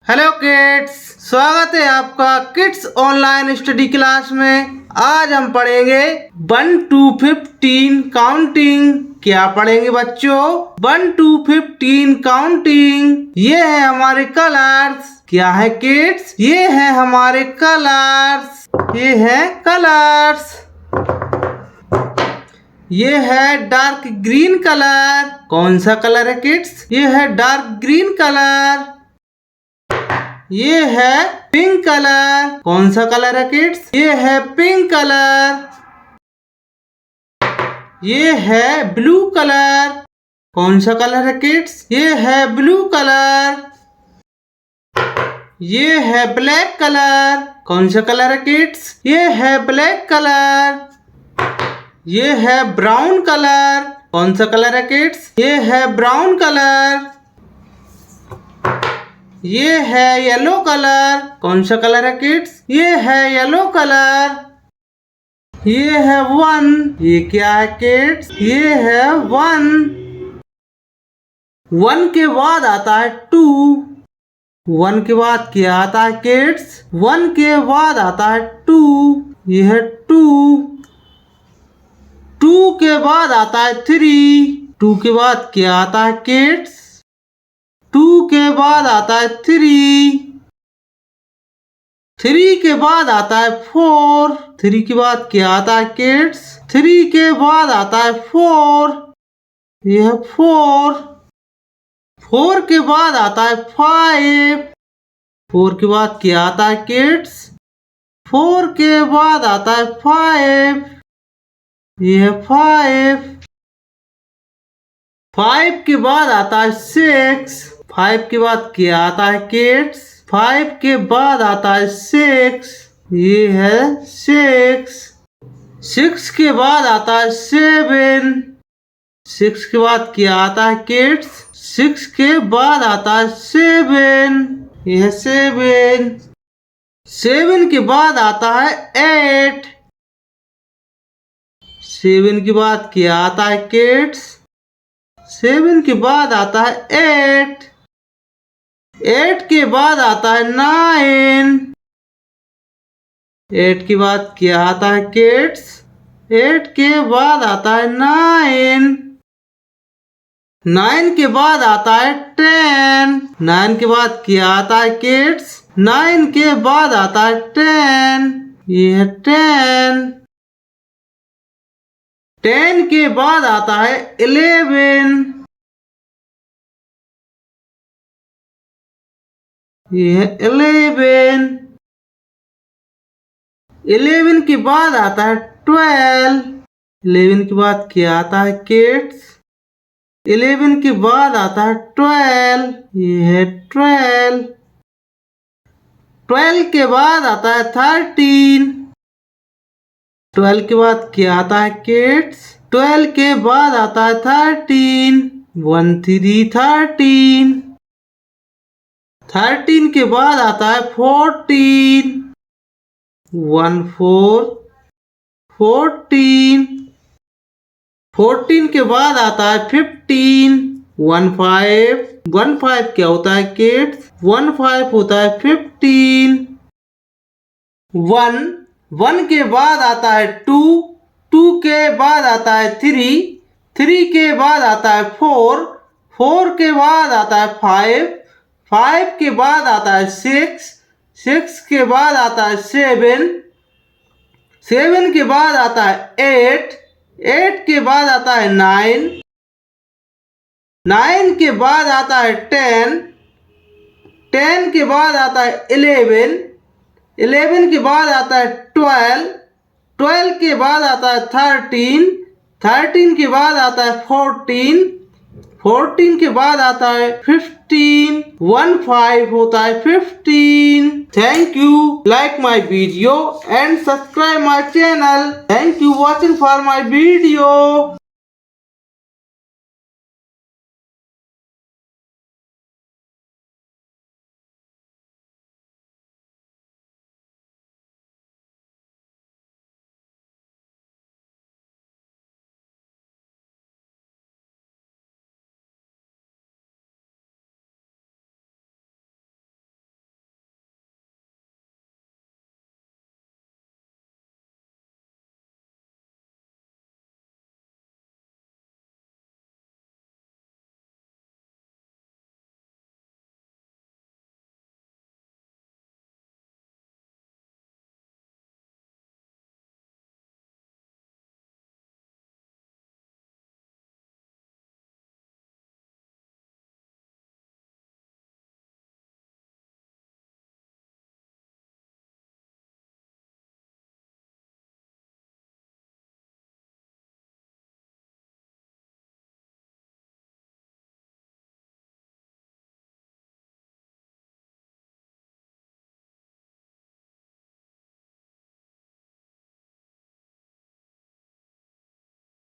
Hello kids, स्वागत है आपका किड्स ऑनलाइन स्टडी क्लास में। आज हम पढ़ेंगे 1 to 15 काउंटिंग। क्या पढ़ेंगे बच्चों? 1 to 15 काउंटिंग। ये है हमारे कलर्स। क्या है किड्स? ये है हमारे कलर्स। ये है कलर्स। ये है डार्क ग्रीन कलर। कौन सा कलर है किड्स? ये है डार्क ग्रीन कलर। ये है पिंक कलर। कौन सा कलर है किड्स? ये है पिंक कलर। ये है ब्लू कलर। कौन सा कलर है किड्स? ये है ब्लू कलर। ये है ब्लैक कलर। कौन सा कलर है किड्स? ये है ब्लैक कलर। ये है ब्राउन कलर। कौन सा कलर है किड्स? ये है ब्राउन कलर। ये है येलो कलर। कौन सा कलर है किड्स? ये है येलो कलर। ये है 1। ये क्या है किड्स? ये है 1। 1 के बाद आता है 2। 1 के बाद क्या आता है किड्स? 1 के बाद आता है 2। ये है 2। 2 के बाद आता है 3। 2 के बाद क्या आता है किड्स? 2 के बाद आता है 3। 3 के बाद आता है 4। 3 के बाद क्या आता है किड्स? 3 के बाद आता है 4। यह है 4। 4 के बाद आता है 5। 4 के बाद क्या आता है किड्स? 4 के बाद आता है 5। यह है 5। 5 के बाद आता है 6। 5 के बाद क्या आता है किड्स? 5 के बाद आता है 6। ये है 6। 6 के बाद आता है 7। 6 के बाद क्या आता है किड्स? 6 के बाद आता है 7। ये है 7। 7 के बाद आता है 8। 7 के बाद क्या आता है किड्स? 7 के बाद आता है 8। 8 के बाद आता है 9। 8 के बाद क्या आता है किड्स? 8 के बाद आता है 9। 9 के बाद आता है 10। 9 के बाद क्या आता है किड्स? 9 के बाद आता है 10। ये है 10। 10 के बाद आता है 11। ये है 11। 11 के बाद आता है 12। 11 के बाद क्या आता है किड्स? 11 के बाद आता है 12। ये है 12। 12 के बाद आता है 13। 12 के बाद क्या आता है किड्स? 12 के बाद आता है 13। 1 3 13। 13 के बाद आता है 14। 1 4 14। 14 के बाद आता है 15। 1 5। 1 5 क्या होता है किड्स? 1 5 होता है 15। 1 के बाद आता है 2। 2 के बाद आता है 3। 3 के बाद आता है 4। 4 के बाद आता है 5। 5 के बाद आता है 6। 6 के बाद आता है 7। 7 के बाद आता है 8। 8 के बाद आता है 9। 9 के बाद आता है 10। 10 के बाद आता है 11। 11 के बाद आता है 12। 12 के बाद आता है 13। 13 के बाद आता है 14। 14 के बाद आता है 15। 1 5 होता है 15। Thank you. Like my video and subscribe my channel. Thank you watching for my video.